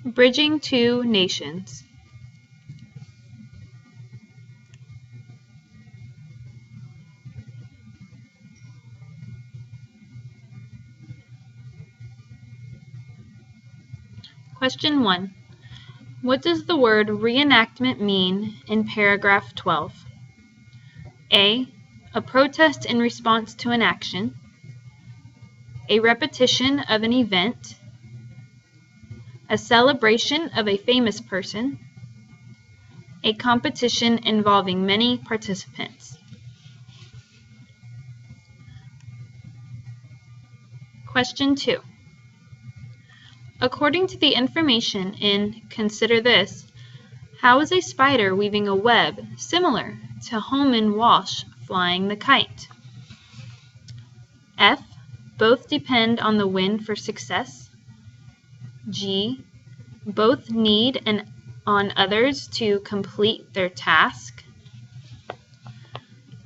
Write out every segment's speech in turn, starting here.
Bridging two nations. Question 1. What does the word reenactment mean in paragraph 12? A protest in response to an action. A repetition of an event. A celebration of a famous person. A competition involving many participants. Question 2. According to the information in Consider This, how is a spider weaving a web similar to Homan Walsh flying the kite? F. Both depend on the wind for success. G. Both need on others to complete their task.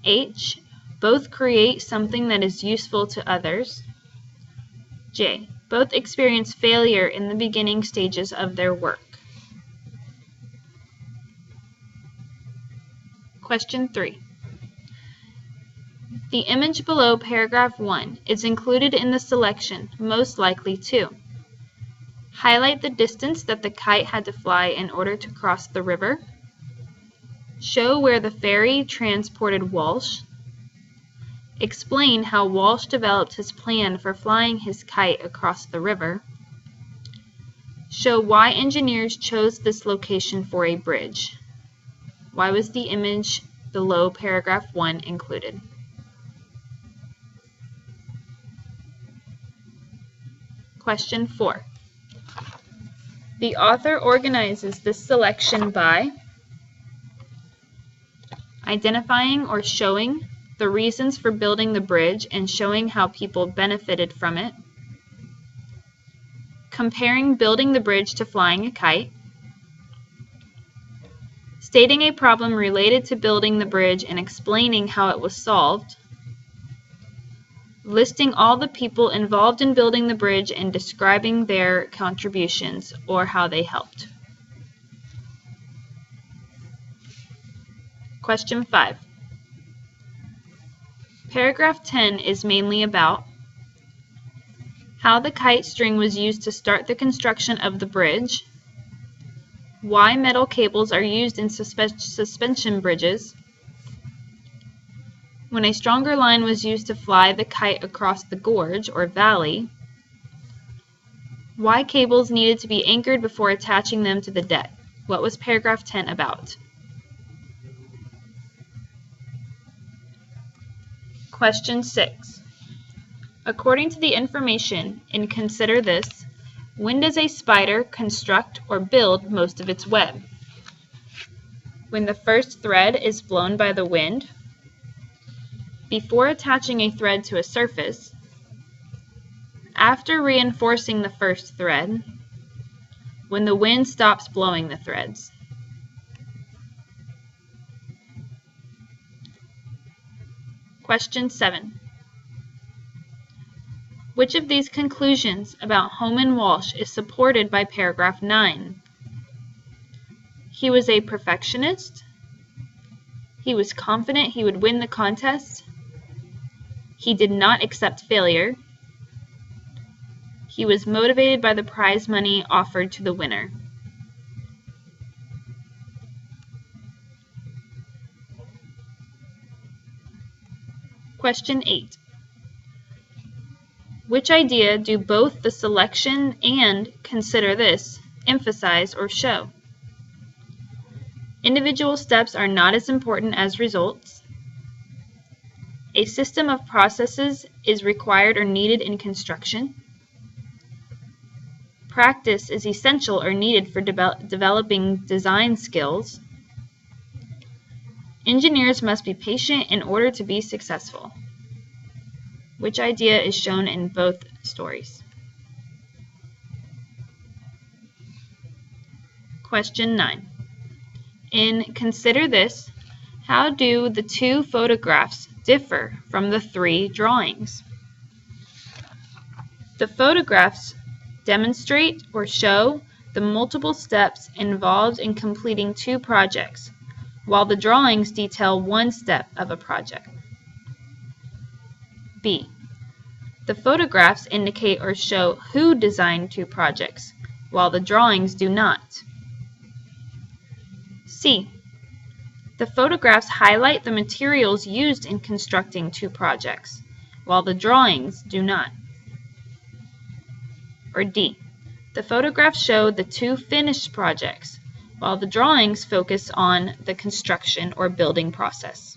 H. Both create something that is useful to others. J. Both experience failure in the beginning stages of their work. Question 3. The image below paragraph 1 is included in the selection most likely to highlight the distance that the kite had to fly in order to cross the river, show where the ferry transported Walsh, explain how Walsh developed his plan for flying his kite across the river, show why engineers chose this location for a bridge. Why was the image below paragraph 1 included? Question 4. The author organizes this selection by identifying or showing the reasons for building the bridge and showing how people benefited from it, comparing building the bridge to flying a kite, stating a problem related to building the bridge and explaining how it was solved, listing all the people involved in building the bridge and describing their contributions or how they helped. Question 5. Paragraph 10 is mainly about how the kite string was used to start the construction of the bridge, why metal cables are used in suspension bridges, when a stronger line was used to fly the kite across the gorge or valley, why cables needed to be anchored before attaching them to the deck. What was paragraph 10 about? Question 6. According to the information in Consider This, when does a spider construct or build most of its web? When the first thread is blown by the wind, before attaching a thread to a surface, after reinforcing the first thread, when the wind stops blowing the threads. Question 7. Which of these conclusions about Homan Walsh is supported by paragraph 9? He was a perfectionist. He was confident he would win the contest. He did not accept failure. He was motivated by the prize money offered to the winner. Question 8. Which idea do both the selection and Consider This emphasize or show? Individual steps are not as important as results. A system of processes is required or needed in construction. Practice is essential or needed for developing design skills. Engineers must be patient in order to be successful. Which idea is shown in both stories? Question 9. In Consider This, how do the two photographs differ from the three drawings? The photographs demonstrate or show the multiple steps involved in completing 2 projects, while the drawings detail 1 step of a project. B. The photographs indicate or show who designed 2 projects, while the drawings do not. C. The photographs highlight the materials used in constructing 2 projects, while the drawings do not. Or D. The photographs show the 2 finished projects, while the drawings focus on the construction or building process.